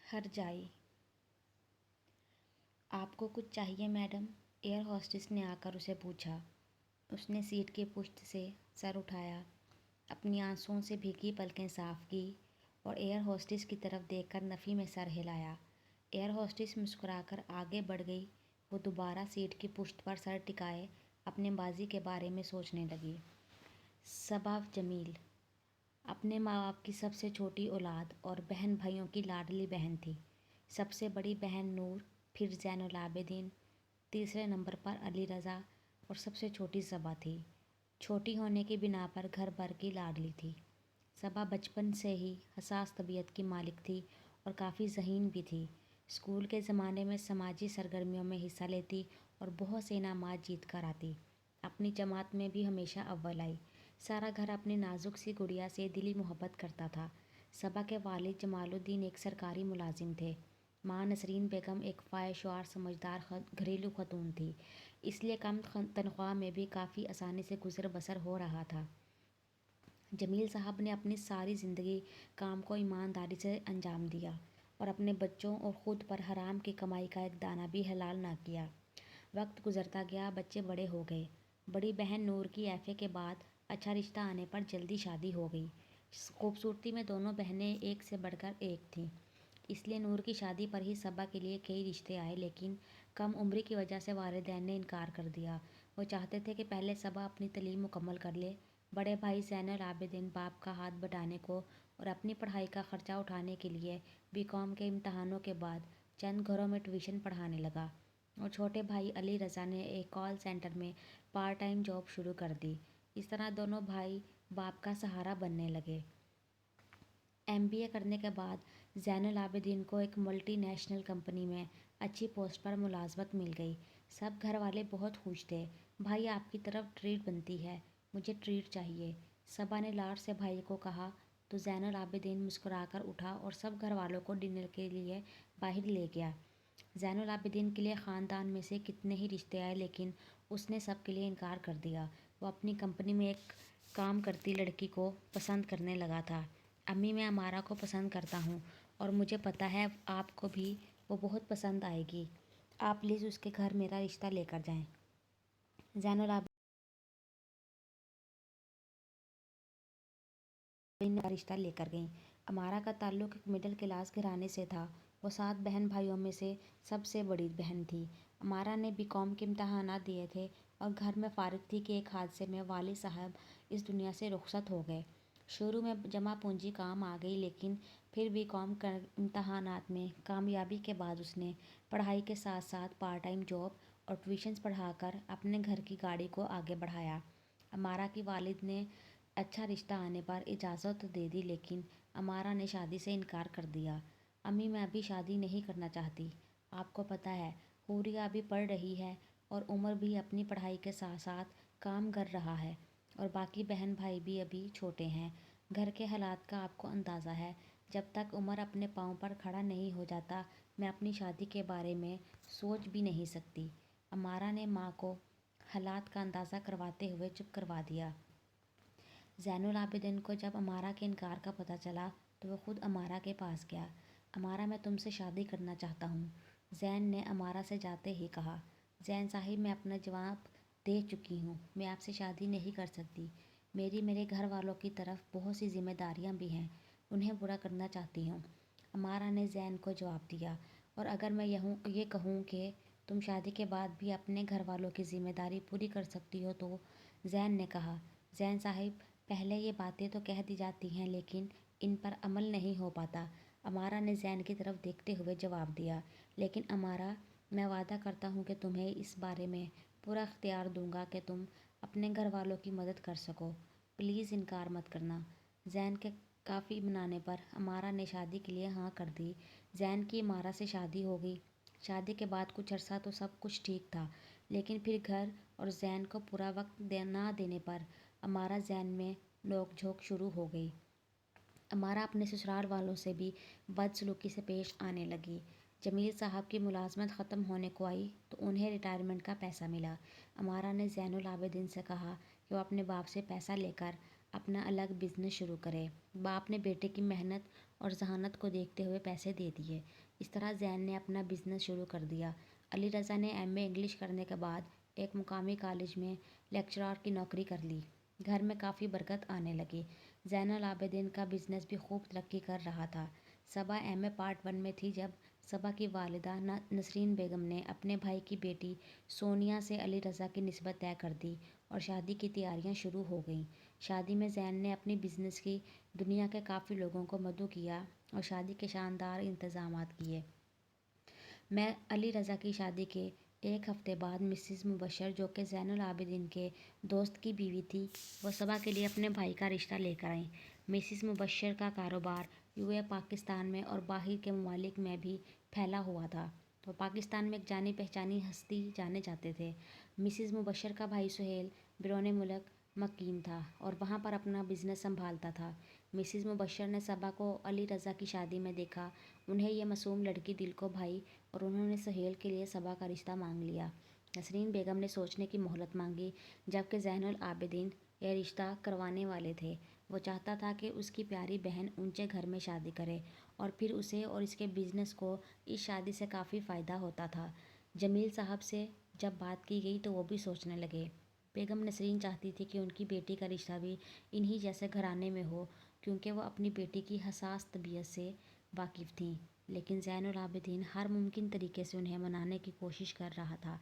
ہر جائی۔ آپ کو کچھ چاہیے میڈم؟ ایئر ہوسٹس نے آ کر اسے پوچھا۔ اس نے سیٹ کی پشت سے سر اٹھایا، اپنی آنسوؤں سے بھیگی پلکیں صاف کی اور ایئر ہوسٹس کی طرف دیکھ کر نفی میں سر ہلایا۔ ایئر ہوسٹس مسکرا کر آگے بڑھ گئی۔ وہ دوبارہ سیٹ کی پشت پر سر ٹکائے اپنے ماضی کے بارے میں سوچنے لگی۔ صبا جمیل اپنے ماں باپ کی سب سے چھوٹی اولاد اور بہن بھائیوں کی لاڈلی بہن تھی۔ سب سے بڑی بہن نور، پھر زین العابدین، تیسرے نمبر پر علی رضا اور سب سے چھوٹی صبا تھی۔ چھوٹی ہونے کی بنا پر گھر بھر کی لاڈلی تھی۔ صبا بچپن سے ہی حساس طبیعت کی مالک تھی اور کافی ذہین بھی تھی۔ اسکول کے زمانے میں سماجی سرگرمیوں میں حصہ لیتی اور بہت سے انعامات جیت کر آتی۔ اپنی جماعت میں بھی ہمیشہ اول آئی۔ سارا گھر اپنی نازک سی گڑیا سے دلی محبت کرتا تھا۔ صبا کے والد جمال الدین ایک سرکاری ملازم تھے۔ ماں نسرین بیگم ایک فائشوار سمجھدار گھریلو خاتون تھی، اس لیے کم تنخواہ میں بھی کافی آسانی سے گزر بسر ہو رہا تھا۔ جمیل صاحب نے اپنی ساری زندگی کام کو ایمانداری سے انجام دیا اور اپنے بچوں اور خود پر حرام کی کمائی کا ایک دانہ بھی حلال نہ کیا۔ وقت گزرتا گیا، بچے بڑے ہو گئے۔ بڑی بہن نور کی ایف اے کے بعد اچھا رشتہ آنے پر جلدی شادی ہو گئی۔ خوبصورتی میں دونوں بہنیں ایک سے بڑھ کر ایک تھیں، اس لیے نور کی شادی پر ہی صبا کے لیے کئی رشتے آئے، لیکن کم عمری کی وجہ سے والدین نے انکار کر دیا۔ وہ چاہتے تھے کہ پہلے صبا اپنی تعلیم مکمل کر لے۔ بڑے بھائی زین العابدین باپ کا ہاتھ بٹانے کو اور اپنی پڑھائی کا خرچہ اٹھانے کے لیے بی کام کے امتحانوں کے بعد چند گھروں میں ٹیوشن پڑھانے لگا اور چھوٹے بھائی علی رضا نے ایک کال سینٹر میں پارٹ ٹائم جاب شروع کر دی۔ اس طرح دونوں بھائی باپ کا سہارا بننے لگے۔ ایم بی اے کرنے کے بعد زین العابدین کو ایک ملٹی نیشنل کمپنی میں اچھی پوسٹ پر ملازمت مل گئی۔ سب گھر والے بہت خوش تھے۔ بھائی آپ کی طرف ٹریٹ بنتی ہے، مجھے ٹریٹ چاہیے، صبا نے لاڈ سے بھائی کو کہا تو زین العابدین مسکرا کر اٹھا اور سب گھر والوں کو ڈنر کے لیے باہر لے گیا۔ زین العابدین کے لیے خاندان میں سے کتنے ہی رشتے آئے، لیکن اس نے سب کے لیے انکار کر دیا۔ وہ اپنی کمپنی میں ایک کام کرتی لڑکی کو پسند کرنے لگا تھا۔ امی، میں امارہ کو پسند کرتا ہوں اور مجھے پتہ ہے آپ کو بھی وہ بہت پسند آئے گی۔ آپ پلیز اس کے گھر میرا رشتہ لے کر جائیں۔ زین العابدین کا رشتہ لے کر گئیں۔ امارہ کا تعلق ایک مڈل کلاس گھرانے سے تھا۔ وہ 7 بہن بھائیوں میں سے سب سے بڑی بہن تھی۔ امارہ نے بی کام کے امتحانات دیے تھے اور گھر میں فارغ تھی کہ ایک حادثے میں والد صاحب اس دنیا سے رخصت ہو گئے۔ شروع میں جمع پونجی کام آ گئی، لیکن پھر بی کام کے امتحانات میں کامیابی کے بعد اس نے پڑھائی کے ساتھ ساتھ پارٹ ٹائم جاب اور ٹیوشنز پڑھا کر اپنے گھر کی گاڑی کو آگے بڑھایا۔ امارہ کی والد نے اچھا رشتہ آنے پر اجازت تو دے دی، لیکن امارہ نے شادی سے انکار کر دیا۔ امی، میں ابھی شادی نہیں کرنا چاہتی۔ آپ کو پتہ ہے حوریہ ابھی پڑھ رہی ہے اور عمر بھی اپنی پڑھائی کے ساتھ ساتھ کام کر رہا ہے اور باقی بہن بھائی بھی ابھی چھوٹے ہیں۔ گھر کے حالات کا آپ کو اندازہ ہے۔ جب تک عمر اپنے پاؤں پر کھڑا نہیں ہو جاتا، میں اپنی شادی کے بارے میں سوچ بھی نہیں سکتی۔ امارہ نے ماں کو حالات کا اندازہ کرواتے ہوئے چپ کروا دیا۔ زین العابدین کو جب امارہ کے انکار کا پتہ چلا تو وہ خود امارہ کے پاس گیا۔ امارہ، میں تم سے شادی کرنا چاہتا ہوں، زین نے امارہ سے جاتے ہی کہا۔ زین صاحب، میں اپنا جواب دے چکی ہوں، میں آپ سے شادی نہیں کر سکتی۔ میرے گھر والوں کی طرف بہت سی ذمہ داریاں بھی ہیں، انہیں برا کرنا چاہتی ہوں، امارہ نے زین کو جواب دیا۔ اور اگر میں یہ کہوں کہ تم شادی کے بعد بھی اپنے گھر والوں کی ذمہ داری پوری کر سکتی ہو تو؟ زین نے کہا۔ زین صاحب، پہلے یہ باتیں تو کہہ دی جاتی ہیں لیکن ان پر عمل نہیں ہو پاتا، امارہ نے زین کی طرف دیکھتے ہوئے جواب دیا۔ لیکن امارہ، میں وعدہ کرتا ہوں کہ تمہیں اس بارے میں پورا اختیار دوں گا کہ تم اپنے گھر والوں کی مدد کر سکو، پلیز انکار مت کرنا۔ زین کے کافی منانے پر امارہ نے شادی کے لیے ہاں کر دی۔ زین کی امارہ سے شادی ہو گئی۔ شادی کے بعد کچھ عرصہ تو سب کچھ ٹھیک تھا، لیکن پھر گھر اور زین کو پورا وقت نہ دینے پر امارہ زین میں نوک جھوک شروع ہو گئی۔ امارہ اپنے سسرال والوں سے بھی بدسلوکی سے پیش آنے لگی۔ جمیل صاحب کی ملازمت ختم ہونے کو آئی تو انہیں ریٹائرمنٹ کا پیسہ ملا۔ امارہ نے زین العابدین سے کہا کہ وہ اپنے باپ سے پیسہ لے کر اپنا الگ بزنس شروع کرے۔ باپ نے بیٹے کی محنت اور ذہانت کو دیکھتے ہوئے پیسے دے دیے۔ اس طرح زین نے اپنا بزنس شروع کر دیا۔ علی رضا نے ایم اے انگلش کرنے کے بعد ایک مقامی کالج میں لیکچرار کی نوکری کر لی۔ گھر میں کافی برکت آنے لگی۔ زین العابدین کا بزنس بھی خوب ترقی کر رہا تھا۔ صبا ایم اے پارٹ 1 میں تھی جب صبا کی والدہ نسرین بیگم نے اپنے بھائی کی بیٹی سونیا سے علی رضا کی نسبت طے کر دی اور شادی کی تیاریاں شروع ہو گئیں۔ شادی میں زین نے اپنی بزنس کی دنیا کے کافی لوگوں کو مدعو کیا اور شادی کے شاندار انتظامات کیے۔ میں علی رضا کی شادی کے ایک ہفتے بعد مسز مبشر جو کہ زین العابدین کے دوست کی بیوی تھی، وہ صبا کے لیے اپنے بھائی کا رشتہ لے کر آئیں۔ مسز مبشر کا کاروبار پاکستان میں اور باہر کے ممالک میں بھی پھیلا ہوا تھا۔ وہ پاکستان میں ایک جانی پہچانی ہستی جانے جاتے تھے۔ مسز مبشر کا بھائی سہیل بیرون ملک مقیم تھا اور وہاں پر اپنا بزنس سنبھالتا تھا۔ مسز مبشر نے صبا کو علی رضا کی شادی میں دیکھا۔ انہیں یہ معصوم لڑکی دل کو بھائی اور انہوں نے سہیل کے لیے صبا کا رشتہ مانگ لیا۔ نسرین بیگم نے سوچنے کی مہلت مانگی، جبکہ زین العابدین یہ رشتہ کروانے والے تھے۔ وہ چاہتا تھا کہ اس کی پیاری بہن اونچے گھر میں شادی کرے اور پھر اسے اور اس کے بزنس کو اس شادی سے کافی فائدہ ہوتا تھا۔ جمیل صاحب سے جب بات کی گئی تو وہ بھی سوچنے لگے۔ بیگم نسرین چاہتی تھی کہ ان کی بیٹی کا رشتہ بھی انہی جیسے گھرانے میں ہو، کیونکہ وہ اپنی بیٹی کی حساس طبیعت سے واقف تھیں، لیکن زین العابدین ہر ممکن طریقے سے انہیں منانے کی کوشش کر رہا تھا۔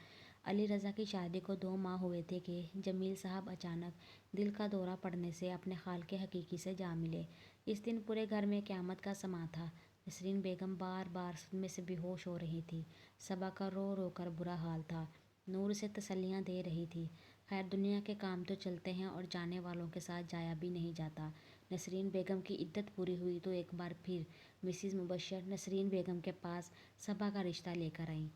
علی رضا کی شادی کو 2 ماہ ہوئے تھے کہ جمیل صاحب اچانک دل کا دورہ پڑنے سے اپنے خالق حقیقی سے جا ملے۔ اس دن پورے گھر میں قیامت کا سماں تھا۔ نسرین بیگم بار بار صدمے سے بے ہوش ہو رہی تھی۔ صبا کا رو رو کر برا حال تھا۔ نور اسے تسلیاں دے رہی تھی۔ خیر، دنیا کے کام تو چلتے ہیں اور جانے والوں کے ساتھ جایا بھی نہیں جاتا۔ نسرین بیگم کی عدت پوری ہوئی تو ایک بار پھر مسز مبشر نسرین بیگم کے پاس صبا کا رشتہ لے کر آئیں۔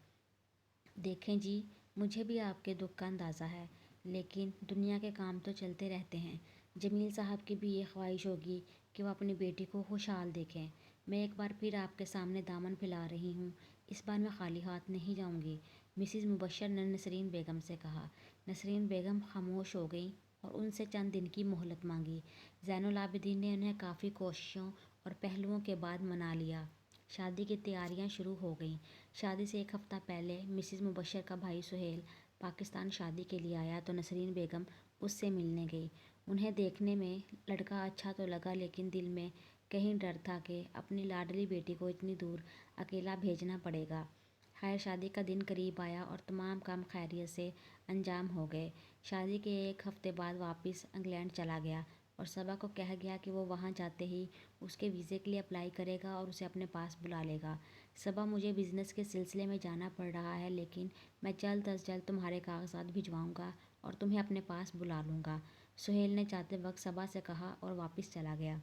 دیکھیں جی، مجھے بھی آپ کے دکھ کا اندازہ ہے، لیکن دنیا کے کام تو چلتے رہتے ہیں۔ جمیل صاحب کی بھی یہ خواہش ہوگی کہ وہ اپنی بیٹی کو خوشحال دیکھیں۔ میں ایک بار پھر آپ کے سامنے دامن پھیلا رہی ہوں، اس بار میں خالی ہاتھ نہیں جاؤں گی، مسز مبشر نے نسرین بیگم سے کہا۔ نسرین بیگم خاموش ہو گئیں اور ان سے چند دن کی مہلت مانگی۔ زین العابدین نے انہیں کافی کوششوں اور پہلوؤں کے بعد منا لیا۔ شادی کی تیاریاں شروع ہو گئیں۔ شادی سے ایک ہفتہ پہلے مسز مبشر کا بھائی سہیل پاکستان شادی کے لیے آیا تو نسرین بیگم اس سے ملنے گئی۔ انہیں دیکھنے میں لڑکا اچھا تو لگا، لیکن دل میں کہیں ڈر تھا کہ اپنی لاڈلی بیٹی کو اتنی دور اکیلا بھیجنا پڑے گا۔ خیر، شادی کا دن قریب آیا اور تمام کام خیریت سے انجام ہو گئے۔ شادی کے ایک ہفتے بعد واپس انگلینڈ چلا گیا اور صبا کو کہہ گیا کہ وہ وہاں جاتے ہی اس کے ویزے کے لیے اپلائی کرے گا اور اسے اپنے پاس بلا لے گا۔ صبا، مجھے بزنس کے سلسلے میں جانا پڑ رہا ہے، لیکن میں جلد از جلد تمہارے کاغذات بھجواؤں گا اور تمہیں اپنے پاس بلا لوں گا، سہیل نے جاتے وقت صبا سے کہا اور واپس چلا گیا۔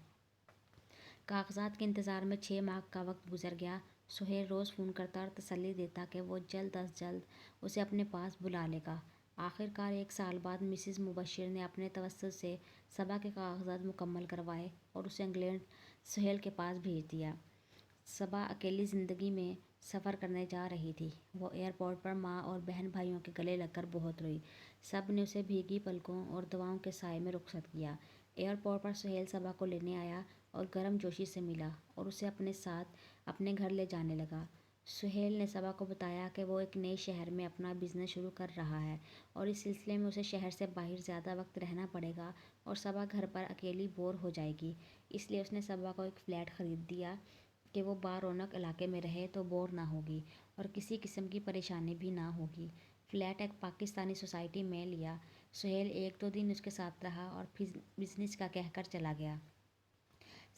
کاغذات کے انتظار میں 6 ماہ کا وقت گزر گیا۔ سہیل روز فون کرتا اور تسلی دیتا کہ وہ جلد از جلد اسے اپنے پاس بلا لے گا۔ آخر کار 1 سال بعد مسز مبشر نے اپنے توسط سے صبا کے کاغذات مکمل کروائے اور اسے انگلینڈ سہیل کے پاس بھیج دیا۔ صبا اکیلی زندگی میں سفر کرنے جا رہی تھی۔ وہ ایئرپورٹ پر ماں اور بہن بھائیوں کے گلے لگ کر بہت روئی۔ سب نے اسے بھیگی پلکوں اور دعاؤں کے سائے میں رخصت کیا۔ ایئرپورٹ پر سہیل صبا کو لینے آیا اور گرم جوشی سے ملا اور اسے اپنے ساتھ اپنے گھر لے جانے لگا۔ سہیل نے صبا کو بتایا کہ وہ ایک نئے شہر میں اپنا بزنس شروع کر رہا ہے اور اس سلسلے میں اسے شہر سے باہر زیادہ وقت رہنا پڑے گا اور صبا گھر پر اکیلی بور ہو جائے گی۔ اس لیے اس نے صبا کو ایک فلیٹ خرید دیا کہ وہ بارونق علاقے میں رہے تو بور نہ ہوگی اور کسی قسم کی پریشانی بھی نہ ہوگی۔ فلیٹ ایک پاکستانی سوسائٹی میں لیا۔ سہیل 1-2 دن اس کے ساتھ رہا اور پھر بزنس کا کہہ کر چلا گیا۔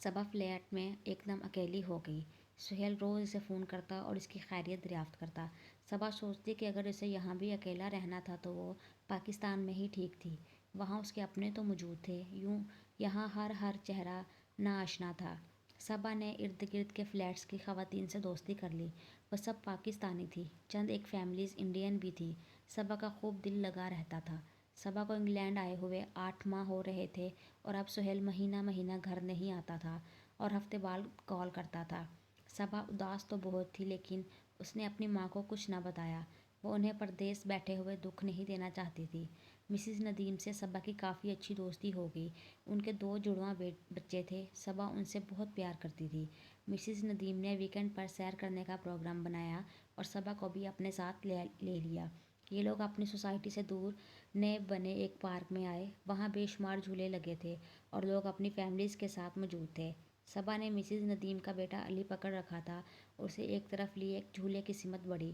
صبا فلیٹ میں ایک دم اکیلی ہو گئی۔ سہیل روز اسے فون کرتا اور اس کی خیریت دریافت کرتا۔ صبا سوچتی کہ اگر اسے یہاں بھی اکیلا رہنا تھا تو وہ پاکستان میں ہی ٹھیک تھی، وہاں اس کے اپنے تو موجود تھے، یوں یہاں ہر چہرہ ناآشنا تھا۔ صبا نے ارد گرد کے فلیٹس کی خواتین سے دوستی کر لی۔ وہ سب پاکستانی تھیں، چند ایک فیملیز انڈین بھی تھی۔ صبا کا خوب دل لگا رہتا تھا۔ صبا کو انگلینڈ آئے ہوئے 8 ماہ ہو رہے تھے اور اب سہیل مہینہ مہینہ گھر نہیں آتا تھا اور ہفتے بعد کال کرتا تھا۔ صبا اداس تو بہت تھی، لیکن اس نے اپنی ماں کو کچھ نہ بتایا۔ وہ انہیں پردیس بیٹھے ہوئے دکھ نہیں دینا چاہتی تھی۔ مسز ندیم سے صبا کی کافی اچھی دوستی ہو گئی۔ ان کے 2 جڑواں بچے تھے۔ صبا ان سے بہت پیار کرتی تھی۔ مسز ندیم نے ویکینڈ پر سیر کرنے کا پروگرام بنایا اور صبا کو بھی اپنے ساتھ لے لیا۔ یہ لوگ اپنی سوسائٹی سے دور نئے بنے ایک پارک میں آئے۔ وہاں بے شمار جھولے لگے تھے اور لوگ اپنی فیملیز کے ساتھ موجود تھے۔ صبا نے مسز ندیم کا بیٹا علی پکڑ رکھا تھا اور اسے ایک طرف لیے ایک جھولے کی سمت بڑھی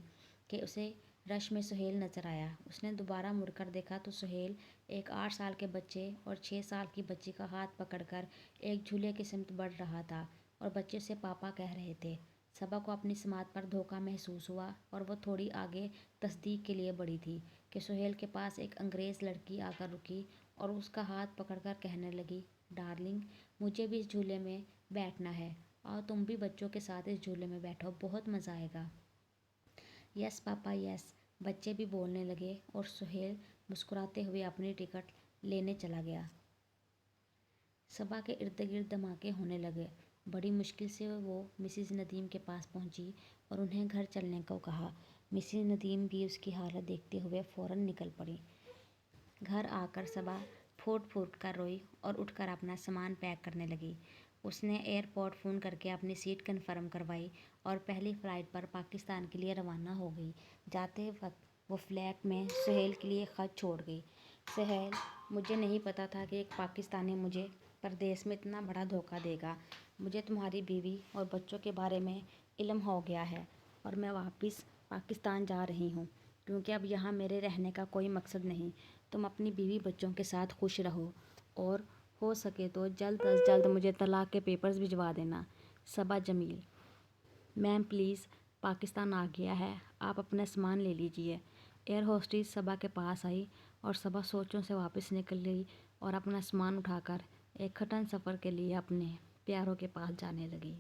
کہ اسے رش میں سہیل نظر آیا۔ اس نے دوبارہ مڑ کر دیکھا تو سہیل ایک 8 سال کے بچے اور 6 سال کی بچی کا ہاتھ پکڑ کر ایک جھولے کی سمت بڑھ رہا تھا اور بچے اسے پاپا کہہ رہے تھے۔ صبا کو اپنی سماعت پر دھوکہ محسوس ہوا اور وہ تھوڑی آگے تصدیق کے لیے بڑھی تھی کہ سہیل کے پاس ایک انگریز لڑکی آ کر رکی اور اس کا ہاتھ پکڑ کر کہنے لگی، ڈارلنگ، مجھے بھی اس جھولے میں بیٹھنا ہے، آؤ تم بھی بچوں کے ساتھ اس جھولے میں بیٹھو، بہت مزہ آئے گا۔ یس پاپا یس، بچے بھی بولنے لگے اور سہیل مسکراتے ہوئے اپنی ٹکٹ لینے چلا گیا۔ صبا کے ارد گرد دھماکے ہونے لگے۔ بڑی مشکل سے وہ مسز ندیم کے پاس پہنچی اور انہیں گھر چلنے کو کہا۔ مسز ندیم بھی اس کی حالت دیکھتے ہوئے فوراً نکل پڑیں۔ گھر آ کر صبا پھوٹ پھوٹ کر روئی اور اٹھ کر اپنا سامان پیک کرنے لگی۔ اس نے ایئرپورٹ فون کر کے اپنی سیٹ کنفرم کروائی اور پہلی فلائٹ پر پاکستان کے لیے روانہ ہو گئی۔ جاتے وقت وہ فلیٹ میں سہیل کے لیے خط چھوڑ گئی۔ سہیل، مجھے نہیں پتا تھا کہ ایک پاکستانی مجھے پردیس میں اتنا بڑا دھوکہ دے گا۔ مجھے تمہاری بیوی اور بچوں کے بارے میں علم ہو گیا ہے اور میں واپس پاکستان جا رہی ہوں کیونکہ اب یہاں میرے رہنے کا کوئی مقصد نہیں۔ تم اپنی بیوی بچوں کے ساتھ خوش رہو اور ہو سکے تو جلد از جلد مجھے طلاق کے پیپرز بھجوا دینا۔ صبا جمیل۔ میم پلیز، پاکستان آ گیا ہے، آپ اپنا سامان لے لیجئے۔ ایئر ہوسٹس صبا کے پاس آئی اور صبا سوچوں سے واپس نکل گئی اور اپنا سامان اٹھا کر ایک کٹھن سفر کے لیے اپنے پیاروں کے پاس جانے لگی۔